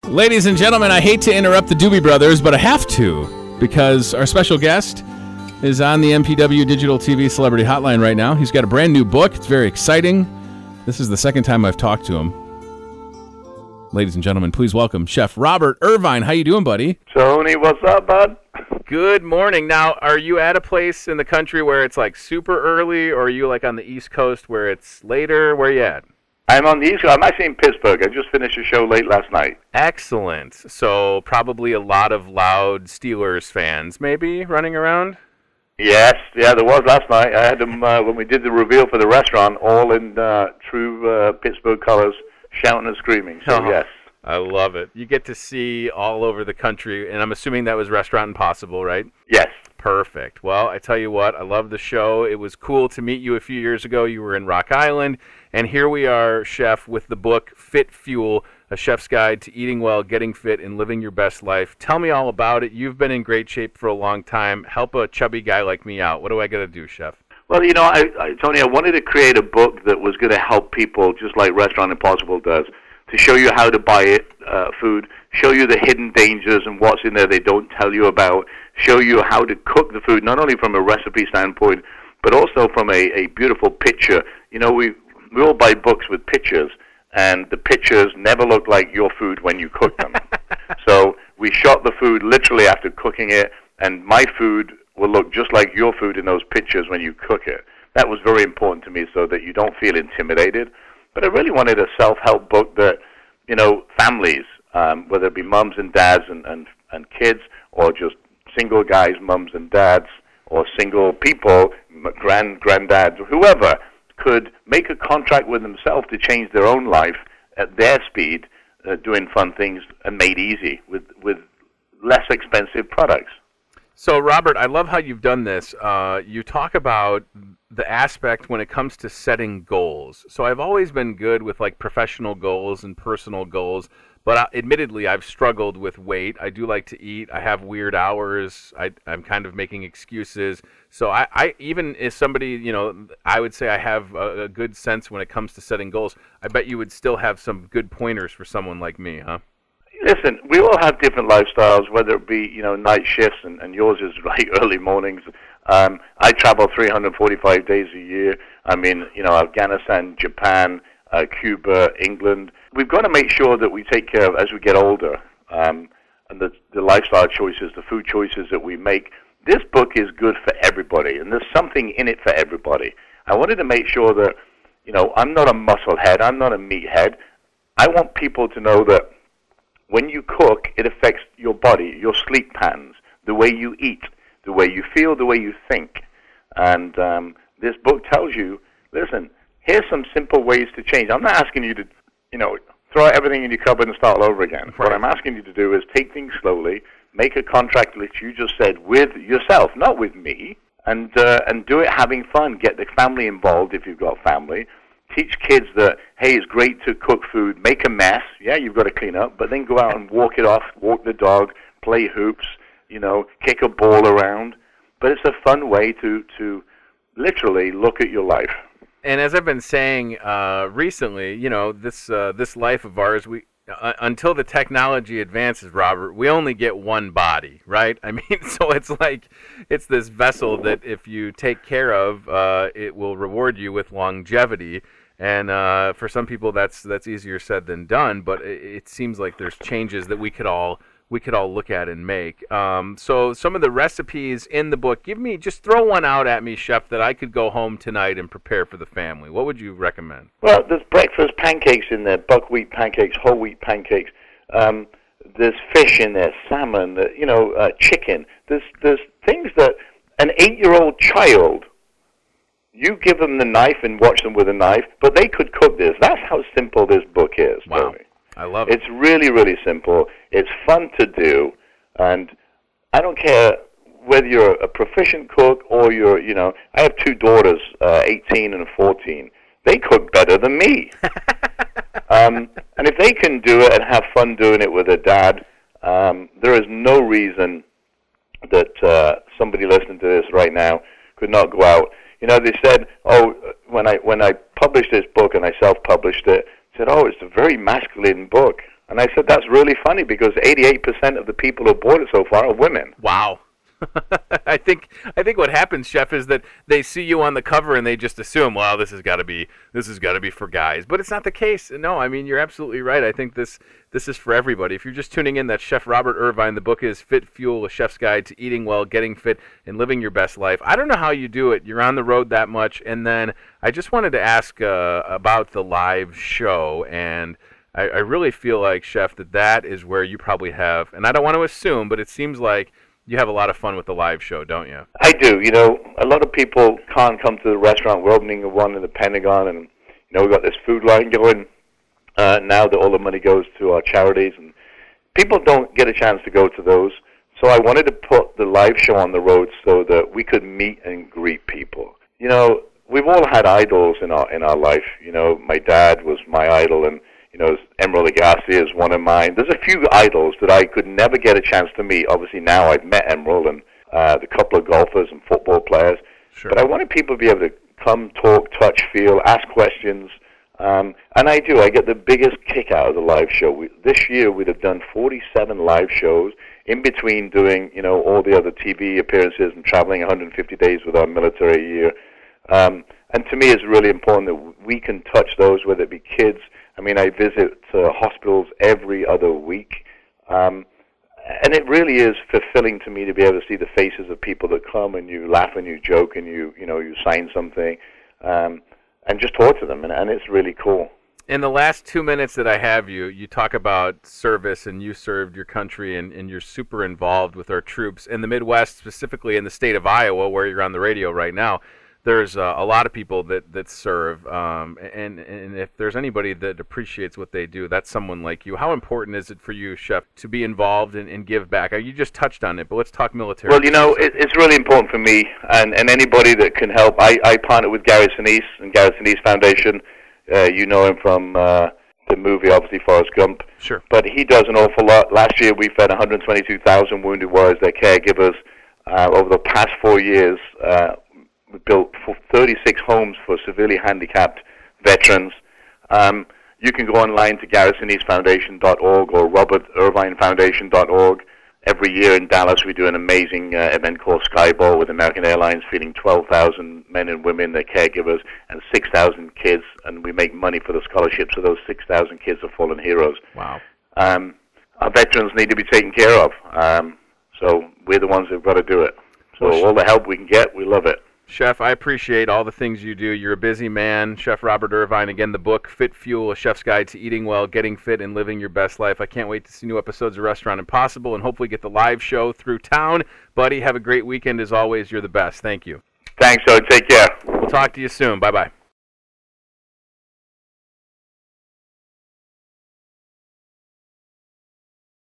Ladies and gentlemen, I hate to interrupt the Doobie Brothers, but I have to, because our special guest is on the MPW Digital TV Celebrity Hotline right now. He's got a brand new book. It's very exciting. This is the second time I've talked to him. Ladies and gentlemen, please welcome Chef Robert Irvine. How you doing, buddy? Tony, what's up, bud? Good morning. Now, are you at a place in the country where it's like super early, or are you like on the East Coast where it's later? Where are you at? I'm on the East Coast. I'm actually in Pittsburgh. I just finished a show late last night. Excellent. So probably a lot of loud Steelers fans maybe running around? Yes, yeah, there was last night. I had them, when we did the reveal for the restaurant, all in true Pittsburgh colors, shouting and screaming. So, yes. I love it. You get to see all over the country, and I'm assuming that was Restaurant Impossible, right? Yes. Perfect. Well, I tell you what, I love the show. It was cool to meet you a few years ago. You were in Rock Island, and here we are, Chef, with the book Fit Fuel, A Chef's Guide to Eating Well, Getting Fit, and Living Your Best Life. Tell me all about it. You've been in great shape for a long time. Help a chubby guy like me out. What do I got to do, Chef? Well, you know, Tony, I wanted to create a book that was going to help people, just like Restaurant Impossible does, to show you how to buy food, show you the hidden dangers and what's in there they don't tell you about, show you how to cook the food, not only from a recipe standpoint, but also from a beautiful picture. You know, we all buy books with pictures, and the pictures never look like your food when you cook them. So we shot the food literally after cooking it, and my food will look just like your food in those pictures when you cook it. That was very important to me so that you don't feel intimidated. But I really wanted a self-help book that, you know, families, whether it be mums and dads and kids, or just single guys, mums and dads, or single people, granddads, whoever, could make a contract with themselves to change their own life at their speed, doing fun things and made easy with less expensive products. So, Robert, I love how you've done this. You talk about the aspect when it comes to setting goals. So I've always been good with like professional goals and personal goals, but admittedly I've struggled with weight. I do like to eat. I have weird hours. I'm kind of making excuses. So I even as somebody, you know, I would say I have a good sense when it comes to setting goals. I bet you would still have some good pointers for someone like me, huh? Listen, we all have different lifestyles, whether it be, you know, night shifts, and yours is like early mornings. I travel 345 days a year. I'm in, you know, Afghanistan, Japan, Cuba, England. We've got to make sure that we take care of, as we get older, and the lifestyle choices, the food choices that we make. This book is good for everybody, and there's something in it for everybody. I wanted to make sure that, you know, I'm not a muscle head. I'm not a meat head. I want people to know that when you cook, it affects your body, your sleep patterns, the way you eat, the way you feel, the way you think. And this book tells you, listen, here's some simple ways to change. I'm not asking you to, you know, throw out everything in your cupboard and start all over again. Right. What I'm asking you to do is take things slowly, make a contract, like you just said, with yourself, not with me, and do it having fun. Get the family involved if you've got family. Teach kids that, hey, it's great to cook food, make a mess. Yeah, you've got to clean up, but then go out and walk it off, walk the dog, play hoops, you know, kick a ball around. But it's a fun way to literally look at your life. And as I've been saying recently, you know, this life of ours, we until the technology advances, Robert, we only get one body, right? I mean, so it's like it's this vessel that if you take care of, it will reward you with longevity. And for some people, that's easier said than done. But it seems like there's changes that we could all look at and make. So some of the recipes in the book, just throw one out at me, Chef, that I could go home tonight and prepare for the family. What would you recommend? Well, there's breakfast pancakes in there, buckwheat pancakes, whole wheat pancakes. There's fish in there, salmon, chicken. There's things that an 8-year-old child, you give them the knife and watch them with a knife, but they could cook this. That's how simple this book is. Wow. Tony. I love it. It's really, really simple. It's fun to do, and I don't care whether you're a proficient cook or you're, you know, I have 2 daughters, 18 and 14. They cook better than me. And if they can do it and have fun doing it with their dad, there is no reason that somebody listening to this right now could not go out. You know, they said, when I published this book and I self-published it, said, it's a very masculine book. And I said, that's really funny because 88% of the people who bought it so far are women. Wow. I think what happens, Chef, is that they see you on the cover and they just assume, well, this has got to be for guys. But it's not the case. No, I mean, you're absolutely right. I think this is for everybody. If you're just tuning in, that's Chef Robert Irvine. The book is Fit Fuel: A Chef's Guide to Eating Well, Getting Fit, and Living Your Best Life. I don't know how you do it. You're on the road that much. And then I just wanted to ask about the live show. And I really feel like, Chef, that is where you probably have, and I don't want to assume, but it seems like you have a lot of fun with the live show, don't you? I do. You know, a lot of people can't come to the restaurant. We're opening one in the Pentagon, and, we've got this food line going now that all the money goes to our charities, and people don't get a chance to go to those. So I wanted to put the live show on the road so that we could meet and greet people. We've all had idols in our life. My dad was my idol, and Emeril Lagasse is one of mine. There's a few idols that I could never get a chance to meet. Obviously, now I've met Emeril and the couple of golfers and football players. Sure. But I wanted people to be able to come, talk, touch, feel, ask questions. And I do. I get the biggest kick out of the live show. This year, we'd have done 47 live shows in between doing, all the other TV appearances and traveling 150 days with our military year. And to me, it's really important that we can touch those, whether it be kids. I mean, I visit hospitals every other week, and it really is fulfilling to me to be able to see the faces of people that come and you laugh and you joke and you sign something, and just talk to them, and it's really cool. In the last 2 minutes that I have you talk about service, and you served your country, and you're super involved with our troops in the Midwest, specifically in the state of Iowa, where you're on the radio right now. There's a lot of people that serve, and if there's anybody that appreciates what they do, that's someone like you. How important is it for you, Chef, to be involved and give back? You just touched on it, but let's talk military. Well, it's really important for me, and anybody that can help. I partner with Gary Sinise and Gary Sinise Foundation. You know him from the movie, obviously, Forrest Gump. Sure. But he does an awful lot. Last year, we fed 122,000 wounded warriors, their caregivers. Over the past 4 years, we built 36 homes for severely handicapped veterans. You can go online to GarySiniseFoundation.org or RobertIrvineFoundation.org. Every year in Dallas, we do an amazing event called Skyball with American Airlines, feeding 12,000 men and women, their caregivers, and 6,000 kids, and we make money for the scholarships of those 6,000 kids of fallen heroes. Wow. Our veterans need to be taken care of, so we're the ones who've got to do it. So all the help we can get, we love it. Chef, I appreciate all the things you do. You're a busy man. Chef Robert Irvine. Again, the book, Fit Fuel: A Chef's Guide to Eating Well, Getting Fit, and Living Your Best Life. I can't wait to see new episodes of Restaurant Impossible and hopefully get the live show through town. Buddy, have a great weekend. As always, you're the best. Thank you. Thanks, so take care. We'll talk to you soon. Bye-bye.